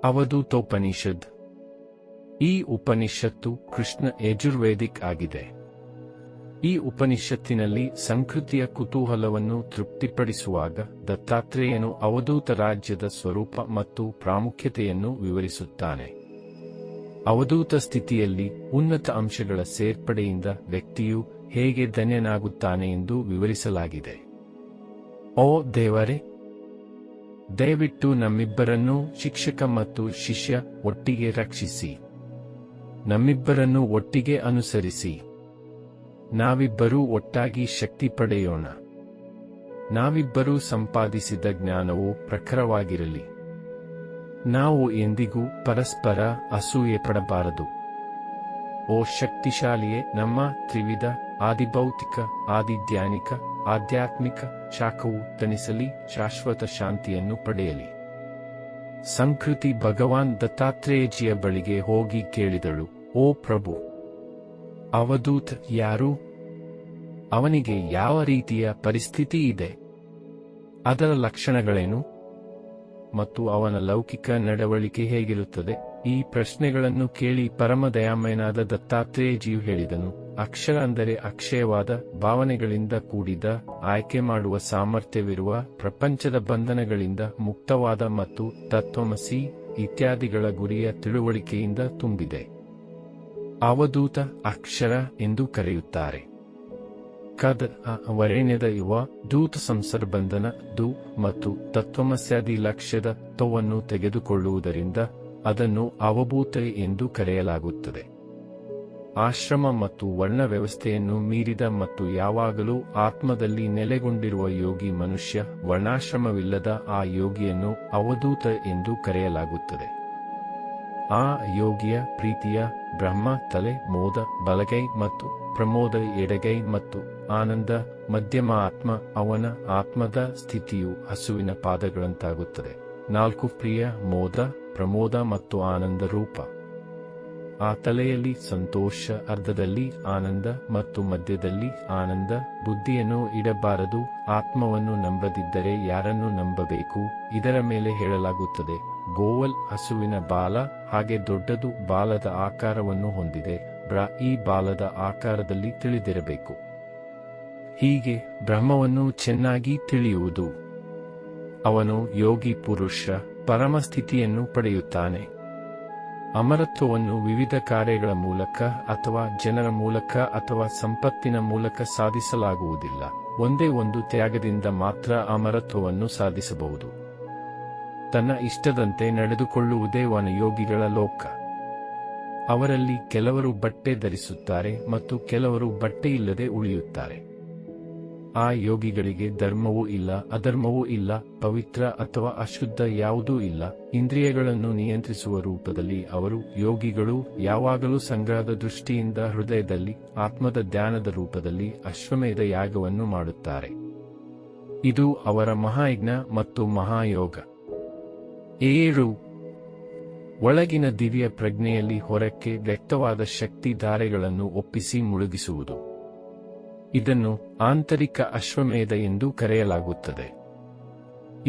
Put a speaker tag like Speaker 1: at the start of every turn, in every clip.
Speaker 1: ಅವಧೂತೋಪನಿಷದ್. ಈ ಉಪನಿಷತ್ತು ಕೃಷ್ಣ ಯಜುರ್ವೇದಿಕ್ ಆಗಿದೆ. ಈ ಉಪನಿಷತ್ತಿನಲ್ಲಿ ಸಂಸ್ಕೃತಿಯ ಕುತೂಹಲವನ್ನು ತೃಪ್ತಿಪಡಿಸುವಾಗ ದತ್ತಾತ್ರೇಯನು ಅವಧೂತ ರಾಜ್ಯದ ಸ್ವರೂಪ ಮತ್ತು ಪ್ರಾಮುಖ್ಯತೆಯನ್ನು ವಿವರಿಸುತ್ತಾನೆ. ಅವಧೂತ ಸ್ಥಿತಿಯಲ್ಲಿ ಉನ್ನತ ಅಂಶಗಳ ಸೇರ್ಪಡೆಯಿಂದ ವ್ಯಕ್ತಿಯು ಹೇಗೆ ಧನ್ಯನಾಗುತ್ತಾನೆ ಎಂದು ವಿವರಿಸಲಾಗಿದೆ. ಓ ದೇವರೇ, ದಯವಿಟ್ಟು ನಮ್ಮಿಬ್ಬರನ್ನೂ ಶಿಕ್ಷಕ ಮತ್ತು ಶಿಷ್ಯ ಒಟ್ಟಿಗೆ ರಕ್ಷಿಸಿ. ನಮ್ಮಿಬ್ಬರನ್ನೂ ಒಟ್ಟಿಗೆ ಅನುಸರಿಸಿ. ನಾವಿಬ್ಬರೂ ಒಟ್ಟಾಗಿ ಶಕ್ತಿ ಪಡೆಯೋಣ. ನಾವಿಬ್ಬರೂ ಸಂಪಾದಿಸಿದ ಜ್ಞಾನವು ಪ್ರಖರವಾಗಿರಲಿ. ನಾವು ಎಂದಿಗೂ ಪರಸ್ಪರ ಅಸೂಯೆ ಪಡಬಾರದು. ಓ ಶಕ್ತಿಶಾಲಿಯೇ, ನಮ್ಮ ತ್ರಿವಿಧ ಆದಿಭೌತಿಕ, ಆದಿಧ್ಯಾನಿಕ, ಆಧ್ಯಾತ್ಮಿಕ ಶಾಖವು ತಣಿಸಲಿ, ಶಾಶ್ವತ ಶಾಂತಿಯನ್ನು ಪಡೆಯಲಿ. ಸಂಸ್ಕೃತಿ ಭಗವಾನ್ ದತ್ತಾತ್ರೇಯಜಿಯ ಬಳಿಗೆ ಹೋಗಿ ಕೇಳಿದಳು, ಓ ಪ್ರಭು, ಅವಧೂತ ಯಾರು? ಅವನಿಗೆ ಯಾವ ರೀತಿಯ ಪರಿಸ್ಥಿತಿ ಇದೆ? ಅದರ ಲಕ್ಷಣಗಳೇನು? ಮತ್ತು ಅವನ ಲೌಕಿಕ ನಡವಳಿಕೆ ಹೇಗಿರುತ್ತದೆ? ಈ ಪ್ರಶ್ನೆಗಳನ್ನು ಕೇಳಿ ಪರಮದಯಾಮಯನಾದ ದತ್ತಾತ್ರೇಯಜಿಯು ಹೇಳಿದನು, ಅಕ್ಷರ ಅಂದರೆ ಅಕ್ಷಯವಾದ ಭಾವನೆಗಳಿಂದ ಕೂಡಿದ, ಆಯ್ಕೆ ಮಾಡುವ ಸಾಮರ್ಥ್ಯವಿರುವ, ಪ್ರಪಂಚದ ಬಂಧನಗಳಿಂದ ಮುಕ್ತವಾದ ಮತ್ತು ತತ್ವಮಸಿ ಇತ್ಯಾದಿಗಳ ಗುರಿಯ ತಿಳುವಳಿಕೆಯಿಂದ ತುಂಬಿದೆ. ಅವಧೂತ ಅಕ್ಷರ ಎಂದು ಕರೆಯುತ್ತಾರೆ. ಕದ ವರೇಣ್ಯದ ಯುವ ದೂತ ಸಂಸರ್ಬಂಧನ ದು ಮತ್ತು ತತ್ವಮಸ್ಯಾದಿ ಲಕ್ಷ್ಯದ ತವನ್ನು ತೆಗೆದುಕೊಳ್ಳುವುದರಿಂದ ಅದನ್ನು ಅವಭೂತ ಎಂದು ಕರೆಯಲಾಗುತ್ತದೆ. ಆಶ್ರಮ ಮತ್ತು ವರ್ಣ ವ್ಯವಸ್ಥೆಯನ್ನು ಮೀರಿದ ಮತ್ತು ಯಾವಾಗಲೂ ಆತ್ಮದಲ್ಲಿ ನೆಲೆಗೊಂಡಿರುವ ಯೋಗಿ ಮನುಷ್ಯ. ವರ್ಣಾಶ್ರಮವಿಲ್ಲದ ಆ ಯೋಗಿಯನ್ನು ಅವಧೂತ ಎಂದು ಕರೆಯಲಾಗುತ್ತದೆ. ಆ ಯೋಗಿಯ ಪ್ರೀತಿಯ ಬ್ರಹ್ಮ ತಲೆ, ಮೋದ ಬಲಗೈ ಮತ್ತು ಪ್ರಮೋದ ಎಡಗೈ ಮತ್ತು ಆನಂದ ಮಧ್ಯಮ ಆತ್ಮ. ಅವನ ಆತ್ಮದ ಸ್ಥಿತಿಯು ಹಸುವಿನ ಪಾದಗಳಂತಾಗುತ್ತದೆ. 4 ಪ್ರಿಯ, ಮೋದ, ಪ್ರಮೋದ ಮತ್ತು ಆನಂದ ರೂಪ. ಆ ತಲೆಯಲ್ಲಿ ಸಂತೋಷ, ಅರ್ಧದಲ್ಲಿ ಆನಂದ ಮತ್ತು ಮಧ್ಯದಲ್ಲಿ ಆನಂದ. ಬುದ್ಧಿಯನ್ನು ಇಡಬಾರದು. ಆತ್ಮವನ್ನು ನಂಬದಿದ್ದರೆ ಯಾರನ್ನು ನಂಬಬೇಕು? ಇದರ ಮೇಲೆ ಹೇಳಲಾಗುತ್ತದೆ, ಗೋವಲ್ ಹಸುವಿನ ಬಾಲ ಹಾಗೆ ದೊಡ್ಡದು ಬಾಲದ ಆಕಾರವನ್ನು ಹೊಂದಿದೆ. ಈ ಬಾಲದ ಆಕಾರದಲ್ಲಿ ತಿಳಿದಿರಬೇಕು. ಹೀಗೆ ಬ್ರಹ್ಮವನ್ನು ಚೆನ್ನಾಗಿ ತಿಳಿಯುವುದು. ಅವನು ಯೋಗಿ ಪುರುಷ ಪರಮಸ್ಥಿತಿಯನ್ನು ಪಡೆಯುತ್ತಾನೆ. ಅಮರತ್ವವನ್ನು ವಿವಿಧ ಕಾರ್ಯಗಳ ಮೂಲಕ ಅಥವಾ ಜನರ ಮೂಲಕ ಅಥವಾ ಸಂಪತ್ತಿನ ಮೂಲಕ ಸಾಧಿಸಲಾಗುವುದಿಲ್ಲ. ಒಂದೇ ಒಂದು ತ್ಯಾಗದಿಂದ ಮಾತ್ರ ಅಮರತ್ವವನ್ನು ಸಾಧಿಸಬಹುದು. ತನ್ನ ಇಷ್ಟದಂತೆ ನಡೆದುಕೊಳ್ಳುವುದೇ ವನಯೋಗಿಗಳ ಲೋಕ. ಅವರಲ್ಲಿ ಕೆಲವರು ಬಟ್ಟೆ ಧರಿಸುತ್ತಾರೆ ಮತ್ತು ಕೆಲವರು ಬಟ್ಟೆಯಿಲ್ಲದೆ ಉಳಿಯುತ್ತಾರೆ. ಆ ಯೋಗಿಗಳಿಗೆ ಧರ್ಮವೂ ಇಲ್ಲ, ಅಧರ್ಮವೂ ಇಲ್ಲ, ಪವಿತ್ರ ಅಥವಾ ಅಶುದ್ಧ ಯಾವುದೂ ಇಲ್ಲ. ಇಂದ್ರಿಯಗಳನ್ನು ನಿಯಂತ್ರಿಸುವ ರೂಪದಲ್ಲಿ ಅವರು ಯೋಗಿಗಳು ಯಾವಾಗಲೂ ಸಂಗ್ರಹದ ದೃಷ್ಟಿಯಿಂದ ಹೃದಯದಲ್ಲಿ ಆತ್ಮದ ಧ್ಯಾನದ ರೂಪದಲ್ಲಿ ಅಶ್ವಮೇಧ ಯಾಗವನ್ನು ಮಾಡುತ್ತಾರೆ. ಇದು ಅವರ ಮಹಾಯಜ್ಞ ಮತ್ತು ಮಹಾಯೋಗ. 7 ಒಳಗಿನ ದಿವ್ಯ ಪ್ರಜ್ಞೆಯಲ್ಲಿ ಹೊರಕ್ಕೆ ವ್ಯಕ್ತವಾದ ಶಕ್ತಿ ಧಾರೆಗಳನ್ನು ಒಪ್ಪಿಸಿ ಮುಳುಗಿಸುವುದು. ಇದನ್ನು ಆಂತರಿಕ ಅಶ್ವಮೇಧ ಎಂದು ಕರೆಯಲಾಗುತ್ತದೆ.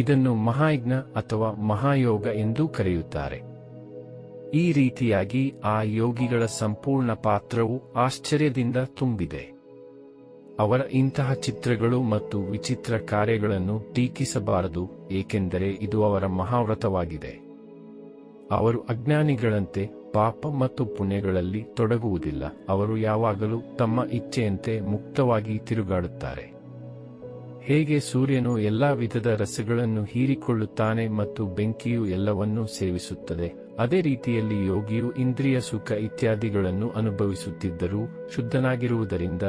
Speaker 1: ಇದನ್ನು ಮಹಾಯಜ್ಞ ಅಥವಾ ಮಹಾಯೋಗ ಎಂದು ಕರೆಯುತ್ತಾರೆ. ಈ ರೀತಿಯಾಗಿ ಆ ಯೋಗಿಗಳ ಸಂಪೂರ್ಣ ಪಾತ್ರವು ಆಶ್ಚರ್ಯದಿಂದ ತುಂಬಿದೆ. ಅವರ ಇಂತಹ ಚಿತ್ರಗಳು ಮತ್ತು ವಿಚಿತ್ರ ಕಾರ್ಯಗಳನ್ನು ಟೀಕಿಸಬಾರದು, ಏಕೆಂದರೆ ಇದು ಅವರ ಮಹಾವ್ರತವಾಗಿದೆ. ಅವರು ಅಜ್ಞಾನಿಗಳಂತೆ ಪಾಪ ಮತ್ತು ಪುಣ್ಯಗಳಲ್ಲಿ ತೊಡಗುವುದಿಲ್ಲ. ಅವರು ಯಾವಾಗಲೂ ತಮ್ಮ ಇಚ್ಛೆಯಂತೆ ಮುಕ್ತವಾಗಿ ತಿರುಗಾಡುತ್ತಾರೆ. ಹೇಗೆ ಸೂರ್ಯನು ಎಲ್ಲಾ ವಿಧದ ರಸಗಳನ್ನು ಹೀರಿಕೊಳ್ಳುತ್ತಾನೆ ಮತ್ತು ಬೆಂಕಿಯು ಎಲ್ಲವನ್ನೂ ಸೇವಿಸುತ್ತದೆ, ಅದೇ ರೀತಿಯಲ್ಲಿ ಯೋಗಿಯು ಇಂದ್ರಿಯ ಸುಖ ಇತ್ಯಾದಿಗಳನ್ನು ಅನುಭವಿಸುತ್ತಿದ್ದರೂ ಶುದ್ಧನಾಗಿರುವುದರಿಂದ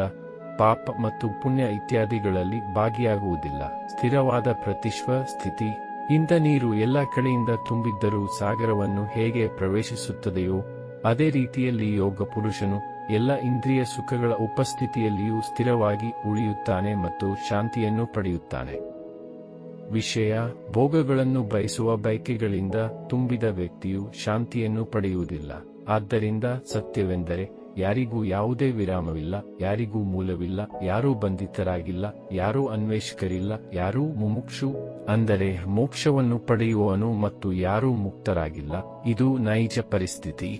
Speaker 1: ಪಾಪ ಮತ್ತು ಪುಣ್ಯ ಇತ್ಯಾದಿಗಳಲ್ಲಿ ಭಾಗಿಯಾಗುವುದಿಲ್ಲ. ಸ್ಥಿರವಾದ ಪ್ರತಿಶ್ವ ಸ್ಥಿತಿ ಇಂದ ನೀರು ಎಲ್ಲ ಕಡೆಯಿಂದ ತುಂಬಿದ್ದರೂ ಸಾಗರವನ್ನು ಹೇಗೆ ಪ್ರವೇಶಿಸುತ್ತದೆಯೋ ಅದೇ ರೀತಿಯಲ್ಲಿ ಯೋಗ ಪುರುಷನು ಎಲ್ಲ ಇಂದ್ರಿಯ ಸುಖಗಳ ಉಪಸ್ಥಿತಿಯಲ್ಲಿಯೂ ಸ್ಥಿರವಾಗಿ ಉಳಿಯುತ್ತಾನೆ ಮತ್ತು ಶಾಂತಿಯನ್ನು ಪಡೆಯುತ್ತಾನೆ. ವಿಷಯ ಭೋಗಗಳನ್ನು ಬಯಸುವ ಬಯಕೆಗಳಿಂದ ತುಂಬಿದ ವ್ಯಕ್ತಿಯು ಶಾಂತಿಯನ್ನು ಪಡೆಯುವುದಿಲ್ಲ. ಆದ್ದರಿಂದ ಸತ್ಯವೆಂದರೆ ಯಾರಿಗೂ ಯಾವುದೇ ವಿರಾಮವಿಲ್ಲ, ಯಾರಿಗೂ ಮೂಲವಿಲ್ಲ, ಯಾರೂ ಬಂಧಿತರಾಗಿಲ್ಲ, ಯಾರೂ ಅನ್ವೇಷಕರಿಲ್ಲ, ಯಾರೂ ಮುಮುಕ್ಷು ಅಂದರೆ ಮೋಕ್ಷವನ್ನು ಪಡೆಯುವವನು ಮತ್ತು ಯಾರೂ ಮುಕ್ತರಾಗಿಲ್ಲ. ಇದು ನೈಜ ಪರಿಸ್ಥಿತಿ.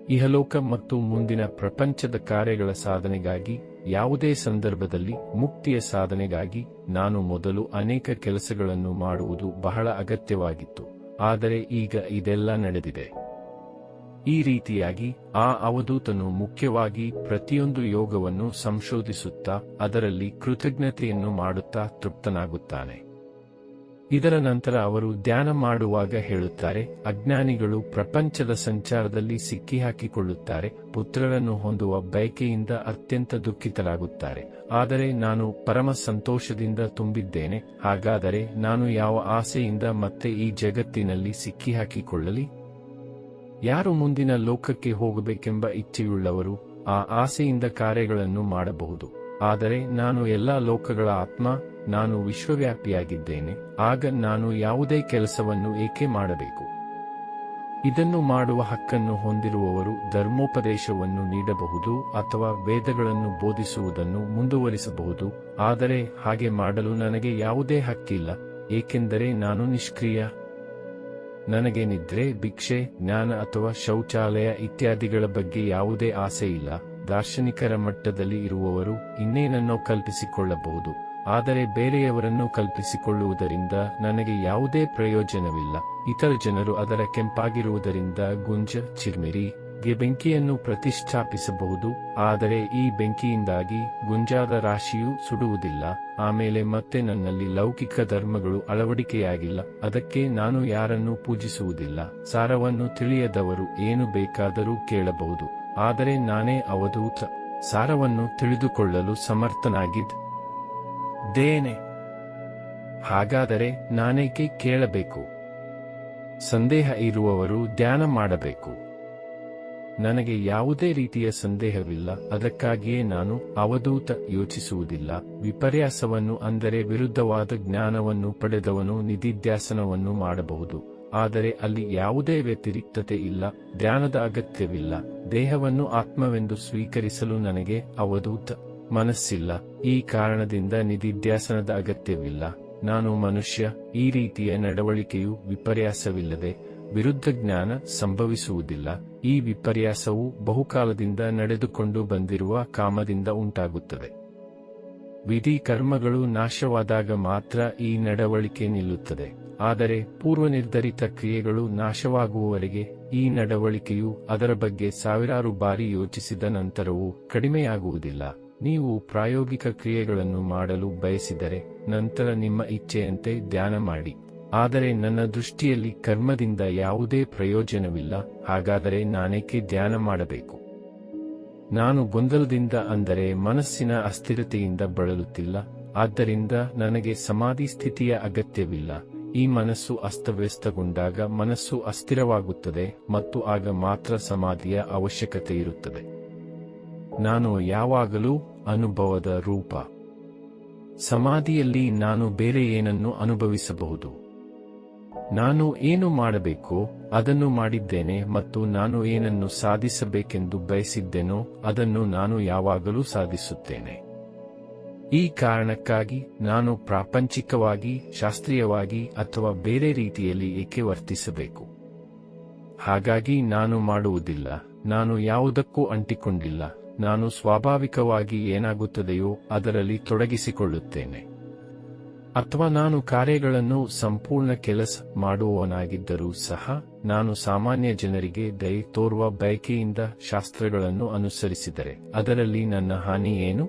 Speaker 1: ಇಹಲೋಕ ಮತ್ತು ಮುಂದಿನ ಪ್ರಪಂಚದ ಕಾರ್ಯಗಳ ಸಾಧನೆಗಾಗಿ, ಯಾವುದೇ ಸಂದರ್ಭದಲ್ಲಿ ಮುಕ್ತಿಯ ಸಾಧನೆಗಾಗಿ ನಾನು ಮೊದಲು ಅನೇಕ ಕೆಲಸಗಳನ್ನು ಮಾಡುವುದು ಬಹಳ ಅಗತ್ಯವಾಗಿತ್ತು. ಆದರೆ ಈಗ ಇದೆಲ್ಲ ನಡೆದಿದೆ. ಈ ರೀತಿಯಾಗಿ ಆ ಅವಧೂತನು ಮುಖ್ಯವಾಗಿ ಪ್ರತಿಯೊಂದು ಯೋಗವನ್ನು ಸಂಶೋಧಿಸುತ್ತಾ ಅದರಲ್ಲಿ ಕೃತಜ್ಞತೆಯನ್ನು ಮಾಡುತ್ತಾ ತೃಪ್ತನಾಗುತ್ತಾನೆ. ಇದರ ನಂತರ ಅವರು ಧ್ಯಾನ ಮಾಡುವಾಗ ಹೇಳುತ್ತಾರೆ, ಅಜ್ಞಾನಿಗಳು ಪ್ರಪಂಚದ ಸಂಚಾರದಲ್ಲಿ ಸಿಕ್ಕಿಹಾಕಿಕೊಳ್ಳುತ್ತಾರೆ, ಪುತ್ರರನ್ನು ಹೊಂದುವ ಬಯಕೆಯಿಂದ ಅತ್ಯಂತ ದುಃಖಿತರಾಗುತ್ತಾರೆ. ಆದರೆ ನಾನು ಪರಮ ಸಂತೋಷದಿಂದ ತುಂಬಿದ್ದೇನೆ. ಹಾಗಾದರೆ ನಾನು ಯಾವ ಆಸೆಯಿಂದ ಮತ್ತೆ ಈ ಜಗತ್ತಿನಲ್ಲಿ ಸಿಕ್ಕಿಹಾಕಿಕೊಳ್ಳಲಿ? ಯಾರು ಮುಂದಿನ ಲೋಕಕ್ಕೆ ಹೋಗಬೇಕೆಂಬ ಇಚ್ಛೆಯುಳ್ಳವರು ಆ ಆಸೆಯಿಂದ ಕಾರ್ಯಗಳನ್ನು ಮಾಡಬಹುದು. ಆದರೆ ನಾನು ಎಲ್ಲಾ ಲೋಕಗಳ ಆತ್ಮ, ನಾನು ವಿಶ್ವವ್ಯಾಪಿಯಾಗಿದ್ದೇನೆ. ಆಗ ನಾನು ಯಾವುದೇ ಕೆಲಸವನ್ನು ಏಕೆ ಮಾಡಬೇಕು? ಇದನ್ನು ಮಾಡುವ ಹಕ್ಕನ್ನು ಹೊಂದಿರುವವರು ಧರ್ಮೋಪದೇಶವನ್ನು ನೀಡಬಹುದು ಅಥವಾ ವೇದಗಳನ್ನು ಬೋಧಿಸುವುದನ್ನು ಮುಂದುವರಿಸಬಹುದು. ಆದರೆ ಹಾಗೆ ಮಾಡಲು ನನಗೆ ಯಾವುದೇ ಹಕ್ಕಿಲ್ಲ, ಏಕೆಂದರೆ ನಾನು ನಿಷ್ಕ್ರಿಯ. ನನಗೆ ನಿದ್ರೆ, ಭಿಕ್ಷೆ, ಜ್ಞಾನ ಅಥವಾ ಶೌಚಾಲಯ ಇತ್ಯಾದಿಗಳ ಬಗ್ಗೆ ಯಾವುದೇ ಆಸೆ ಇಲ್ಲ. ದಾರ್ಶನಿಕರ ಮಟ್ಟದಲ್ಲಿ ಇರುವವರು ಇನ್ನೇನನ್ನೋ ಕಲ್ಪಿಸಿಕೊಳ್ಳಬಹುದು, ಆದರೆ ಬೇರೆಯವರನ್ನು ಕಲ್ಪಿಸಿಕೊಳ್ಳುವುದರಿಂದ ನನಗೆ ಯಾವುದೇ ಪ್ರಯೋಜನವಿಲ್ಲ. ಇತರ ಜನರು ಅದರ ಕೆಂಪಾಗಿರುವುದರಿಂದ ಗುಂಜ, ಚಿರ್ಮಿರಿ ಗೆ ಬೆಂಕಿಯನ್ನು ಪ್ರತಿಷ್ಠಾಪಿಸಬಹುದು, ಆದರೆ ಈ ಬೆಂಕಿಯಿಂದಾಗಿ ಗುಂಜಾದ ರಾಶಿಯು ಸುಡುವುದಿಲ್ಲ. ಆಮೇಲೆ ಮತ್ತೆ ನನ್ನಲ್ಲಿ ಲೌಕಿಕ ಧರ್ಮಗಳು ಅಳವಡಿಕೆಯಾಗಿಲ್ಲ, ಅದಕ್ಕೆ ನಾನು ಯಾರನ್ನೂ ಪೂಜಿಸುವುದಿಲ್ಲ. ಸಾರವನ್ನು ತಿಳಿಯದವರು ಏನು ಬೇಕಾದರೂ ಕೇಳಬಹುದು, ಆದರೆ ನಾನೇ ಅವಧೂತ. ಸಾರವನ್ನು ತಿಳಿದುಕೊಳ್ಳಲು ಸಮರ್ಥನಾಗಿದ್ದೇನೆ. ಹಾಗಾದರೆ ನಾನೇಕೆ ಕೇಳಬೇಕು? ಸಂದೇಹ ಇರುವವರು ಧ್ಯಾನ ಮಾಡಬೇಕು. ನನಗೆ ಯಾವುದೇ ರೀತಿಯ ಸಂದೇಹವಿಲ್ಲ, ಅದಕ್ಕಾಗಿಯೇ ನಾನು ಅವಧೂತ ಯೋಚಿಸುವುದಿಲ್ಲ. ವಿಪರ್ಯಾಸವನ್ನು ಅಂದರೆ ವಿರುದ್ಧವಾದ ಜ್ಞಾನವನ್ನು ಪಡೆದವನು ನಿಧಿಧ್ಯಾಸನವನ್ನು ಮಾಡಬಹುದು, ಆದರೆ ಅಲ್ಲಿ ಯಾವುದೇ ವ್ಯತಿರಿಕ್ತತೆ ಇಲ್ಲ, ಧ್ಯಾನದ ಅಗತ್ಯವಿಲ್ಲ. ದೇಹವನ್ನು ಆತ್ಮವೆಂದು ಸ್ವೀಕರಿಸಲು ನನಗೆ ಅವಧೂತ ಮನಸ್ಸಿಲ್ಲ. ಈ ಕಾರಣದಿಂದ ನಿಧಿಧ್ಯಾಸನದ ಅಗತ್ಯವಿಲ್ಲ. ನಾನು ಮನುಷ್ಯ. ಈ ರೀತಿಯ ನಡವಳಿಕೆಯು ವಿಪರ್ಯಾಸವಿಲ್ಲದೆ ವಿರುದ್ಧ ಜ್ಞಾನ ಸಂಭವಿಸುವುದಿಲ್ಲ. ಈ ವಿಪರ್ಯಾಸವು ಬಹುಕಾಲದಿಂದ ನಡೆದುಕೊಂಡು ಬಂದಿರುವ ಕಾಮದಿಂದ ಉಂಟಾಗುತ್ತದೆ. ವಿಧಿ ಕರ್ಮಗಳು ನಾಶವಾದಾಗ ಮಾತ್ರ ಈ ನಡವಳಿಕೆ ನಿಲ್ಲುತ್ತದೆ. ಆದರೆ ಪೂರ್ವನಿರ್ಧರಿತ ಕ್ರಿಯೆಗಳು ನಾಶವಾಗುವವರೆಗೆ ಈ ನಡವಳಿಕೆಯು ಅದರ ಬಗ್ಗೆ ಸಾವಿರಾರು ಬಾರಿ ಯೋಚಿಸಿದ ನಂತರವೂ ಕಡಿಮೆಯಾಗುವುದಿಲ್ಲ. ನೀವು ಪ್ರಾಯೋಗಿಕ ಕ್ರಿಯೆಗಳನ್ನು ಮಾಡಲು ಬಯಸಿದರೆ ನಂತರ ನಿಮ್ಮ ಇಚ್ಛೆಯಂತೆ ಧ್ಯಾನ ಮಾಡಿ. ಆದರೆ ನನ್ನ ದೃಷ್ಟಿಯಲ್ಲಿ ಕರ್ಮದಿಂದ ಯಾವುದೇ ಪ್ರಯೋಜನವಿಲ್ಲ. ಹಾಗಾದರೆ ನಾನೇಕೆ ಧ್ಯಾನ ಮಾಡಬೇಕು? ನಾನು ಗೊಂದಲದಿಂದ ಅಂದರೆ ಮನಸ್ಸಿನ ಅಸ್ಥಿರತೆಯಿಂದ ಬಳಲುತ್ತಿಲ್ಲ, ಆದ್ದರಿಂದ ನನಗೆ ಸಮಾಧಿ ಸ್ಥಿತಿಯ ಅಗತ್ಯವಿಲ್ಲ. ಈ ಮನಸ್ಸು ಅಸ್ತವ್ಯಸ್ತಗೊಂಡಾಗ ಮನಸ್ಸು ಅಸ್ಥಿರವಾಗುತ್ತದೆ ಮತ್ತು ಆಗ ಮಾತ್ರ ಸಮಾಧಿಯ ಅವಶ್ಯಕತೆ ಇರುತ್ತದೆ. ನಾನು ಯಾವಾಗಲೂ ಅನುಭವದ ರೂಪ. ಸಮಾಧಿಯಲ್ಲಿ ನಾನು ಬೇರೆ ಏನನ್ನು ಅನುಭವಿಸಬಹುದು. ನಾನು ಏನು ಮಾಡಬೇಕೋ ಅದನ್ನು ಮಾಡಿದ್ದೇನೆ ಮತ್ತು ನಾನು ಏನನ್ನು ಸಾಧಿಸಬೇಕೆಂದು ಬಯಸಿದ್ದೇನೋ ಅದನ್ನು ನಾನು ಯಾವಾಗಲೂ ಸಾಧಿಸುತ್ತೇನೆ. ಈ ಕಾರಣಕ್ಕಾಗಿ ನಾನು ಪ್ರಾಪಂಚಿಕವಾಗಿ, ಶಾಸ್ತ್ರೀಯವಾಗಿ ಅಥವಾ ಬೇರೆ ರೀತಿಯಲ್ಲಿ ಏಕೆ ವರ್ತಿಸಬೇಕು? ಹಾಗಾಗಿ ನಾನು ಮಾಡುವುದಿಲ್ಲ. ನಾನು ಯಾವುದಕ್ಕೂ ಅಂಟಿಕೊಂಡಿಲ್ಲ. ನಾನು ಸ್ವಾಭಾವಿಕವಾಗಿ ಏನಾಗುತ್ತದೆಯೋ ಅದರಲ್ಲಿ ತೊಡಗಿಸಿಕೊಳ್ಳುತ್ತೇನೆ. ಅಥವಾ ನಾನು ಕಾರ್ಯಗಳನ್ನು ಸಂಪೂರ್ಣ ಕೆಲಸ ಮಾಡುವವನಾಗಿದ್ದರೂ ಸಹ ನಾನು ಸಾಮಾನ್ಯ ಜನರಿಗೆ ದಯೆ ತೋರುವ ಬಯಕೆಯಿಂದ ಶಾಸ್ತ್ರಗಳನ್ನು ಅನುಸರಿಸಿದರೆ ಅದರಲ್ಲಿ ನನ್ನ ಹಾನಿ ಏನು?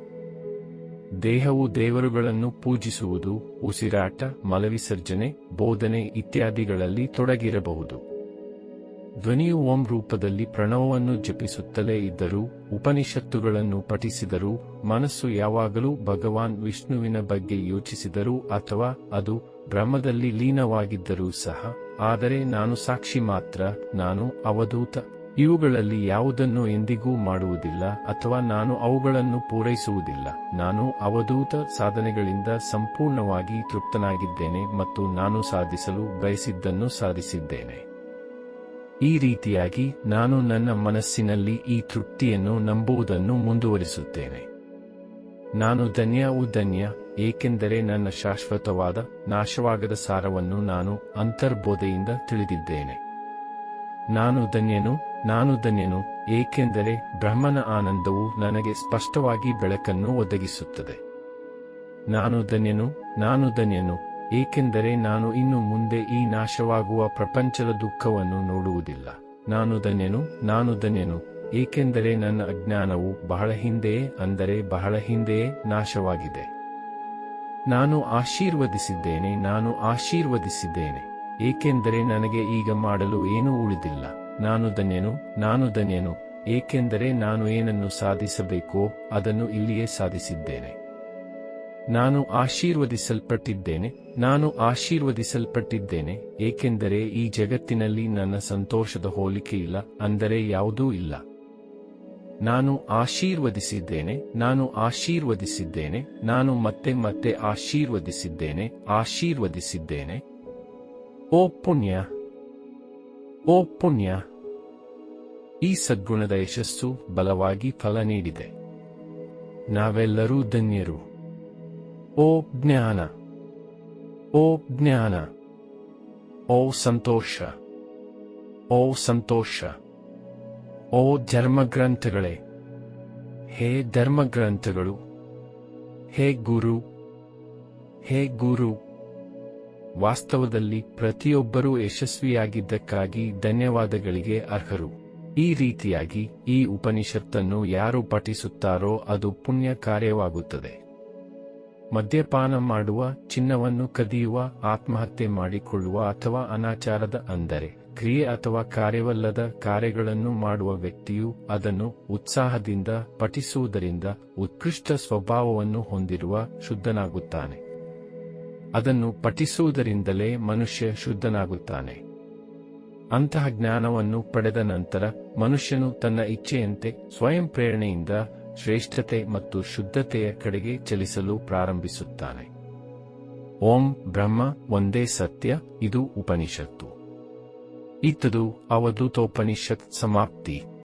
Speaker 1: ದೇಹವು ದೇವರುಗಳನ್ನು ಪೂಜಿಸುವುದು, ಉಸಿರಾಟ, ಮಲವಿಸರ್ಜನೆ, ಬೋಧನೆ ಇತ್ಯಾದಿಗಳಲ್ಲಿ ತೊಡಗಿರಬಹುದು. ಧ್ವನಿಯು ಓಂ ರೂಪದಲ್ಲಿ ಪ್ರಣವವನ್ನು ಜಪಿಸುತ್ತಲೇ ಇದ್ದರೂ, ಉಪನಿಷತ್ತುಗಳನ್ನು ಪಠಿಸಿದರೂ, ಮನಸ್ಸು ಯಾವಾಗಲೂ ಭಗವಾನ್ ವಿಷ್ಣುವಿನ ಬಗ್ಗೆ ಯೋಚಿಸಿದರೂ ಅಥವಾ ಅದು ಬ್ರಹ್ಮದಲ್ಲಿ ಲೀನವಾಗಿದ್ದರೂ ಸಹ, ಆದರೆ ನಾನು ಸಾಕ್ಷಿ ಮಾತ್ರ, ನಾನು ಅವಧೂತ. ಇವುಗಳಲ್ಲಿ ಯಾವುದನ್ನು ಎಂದಿಗೂ ಮಾಡುವುದಿಲ್ಲ ಅಥವಾ ನಾನು ಅವುಗಳನ್ನು ಪೂರೈಸುವುದಿಲ್ಲ. ನಾನು ಅವಧೂತ ಸಾಧನೆಗಳಿಂದ ಸಂಪೂರ್ಣವಾಗಿ ತೃಪ್ತನಾಗಿದ್ದೇನೆ ಮತ್ತು ನಾನು ಸಾಧಿಸಲು ಬಯಸಿದ್ದನ್ನು ಸಾಧಿಸಿದ್ದೇನೆ. ಈ ರೀತಿಯಾಗಿ ನಾನು ನನ್ನ ಮನಸ್ಸಿನಲ್ಲಿ ಈ ತೃಪ್ತಿಯನ್ನು ನಂಬುವುದನ್ನು ಮುಂದುವರಿಸುತ್ತೇನೆ. ನಾನು ಧನ್ಯ, ಏಕೆಂದರೆ ನನ್ನ ಶಾಶ್ವತವಾದ ನಾಶವಾಗದ ಸಾರವನ್ನು ನಾನು ಅಂತರ್ಬೋಧೆಯಿಂದ ತಿಳಿದಿದ್ದೇನೆ. ನಾನು ಧನ್ಯನು, ಏಕೆಂದರೆ ಬ್ರಹ್ಮನ ಆನಂದವು ನನಗೆ ಸ್ಪಷ್ಟವಾಗಿ ಬೆಳಕನ್ನು ಒದಗಿಸುತ್ತದೆ. ನಾನು ಧನ್ಯನು, ಏಕೆಂದರೆ ನಾನು ಇನ್ನು ಮುಂದೆ ಈ ನಾಶವಾಗುವ ಪ್ರಪಂಚದ ದುಃಖವನ್ನು ನೋಡುವುದಿಲ್ಲ. ನಾನು ಧನ್ಯನು, ಏಕೆಂದರೆ ನನ್ನ ಅಜ್ಞಾನವು ಬಹಳ ಹಿಂದೆಯೇ ನಾಶವಾಗಿದೆ. ನಾನು ಆಶೀರ್ವದಿಸಿದ್ದೇನೆ, ಏಕೆಂದರೆ ನನಗೆ ಈಗ ಮಾಡಲು ಏನೂ ಉಳಿದಿಲ್ಲ. ನಾನು ಧನ್ಯನು, ಏಕೆಂದರೆ ನಾನು ಏನನ್ನು ಸಾಧಿಸಬೇಕೋ ಅದನ್ನು ಇಲ್ಲಿಯೇ ಸಾಧಿಸಿದ್ದೇನೆ. ನಾನು ಆಶೀರ್ವದಿಸಲ್ಪಟ್ಟಿದ್ದೇನೆ, ಏಕೆಂದರೆ ಈ ಜಗತ್ತಿನಲ್ಲಿ ನನ್ನ ಸಂತೋಷದ ಹೋಲಿಕೆಯಿಲ್ಲ, ಅಂದರೆ ಯಾವುದೂ ಇಲ್ಲ. ನಾನು ಆಶೀರ್ವದಿಸಿದ್ದೇನೆ, ನಾನು ಮತ್ತೆ ಆಶೀರ್ವದಿಸಿದ್ದೇನೆ. ಓ ಪುಣ್ಯ, ಈ ಸದ್ಗುಣದ ಯಶಸ್ಸು ಬಲವಾಗಿ ಫಲ ನೀಡಿದೆ. ನಾವೆಲ್ಲರೂ ಧನ್ಯರು. ಓ ಜ್ಞಾನ, ಓ ಸಂತೋಷ, ಓ ಧರ್ಮಗ್ರಂಥಗಳೇ, ಹೇ ಧರ್ಮಗ್ರಂಥಗಳು, ಹೇ ಗುರು, ವಾಸ್ತವದಲ್ಲಿ ಪ್ರತಿಯೊಬ್ಬರೂ ಯಶಸ್ವಿಯಾಗಿದ್ದಕ್ಕಾಗಿ ಧನ್ಯವಾದಗಳಿಗೆ ಅರ್ಹರು. ಈ ರೀತಿಯಾಗಿ ಈ ಉಪನಿಷತ್ತನ್ನು ಯಾರು ಪಠಿಸುತ್ತಾರೋ ಅದು ಪುಣ್ಯ ಕಾರ್ಯವಾಗುತ್ತದೆ. ಮದ್ಯಪಾನ ಮಾಡುವ, ಚಿನ್ನವನ್ನು ಕದಿಯುವ, ಆತ್ಮಹತ್ಯೆ ಮಾಡಿಕೊಳ್ಳುವ ಅಥವಾ ಅನಾಚಾರದ ಅಂದರೆ ಕ್ರಿಯೆ ಅಥವಾ ಕಾರ್ಯವಲ್ಲದ ಕಾರ್ಯಗಳನ್ನು ಮಾಡುವ ವ್ಯಕ್ತಿಯು ಅದನ್ನು ಉತ್ಸಾಹದಿಂದ ಪಠಿಸುವುದರಿಂದ ಉತ್ಕೃಷ್ಟ ಸ್ವಭಾವವನ್ನು ಹೊಂದಿರುವ ಶುದ್ಧನಾಗುತ್ತಾನೆ. ಅದನ್ನು ಪಠಿಸುವುದರಿಂದಲೇ ಮನುಷ್ಯ ಶುದ್ಧನಾಗುತ್ತಾನೆ. ಅಂತಹ ಜ್ಞಾನವನ್ನು ಪಡೆದ ನಂತರ ಮನುಷ್ಯನು ತನ್ನ ಇಚ್ಛೆಯಂತೆ ಸ್ವಯಂ ಪ್ರೇರಣೆಯಿಂದ ಶ್ರೇಷ್ಠತೆ ಮತ್ತು ಶುದ್ಧತೆಯ ಕಡೆಗೆ ಚಲಿಸಲು ಪ್ರಾರಂಭಿಸುತ್ತಾನೆ. ಓಂ ಬ್ರಹ್ಮ ಒಂದೇ ಸತ್ಯ. ಇದು ಉಪನಿಷತ್ತು. ಇತ್ತದು ಅವಧೂತೋಪನಿಷತ್ ಸಮಾಪ್ತಿ.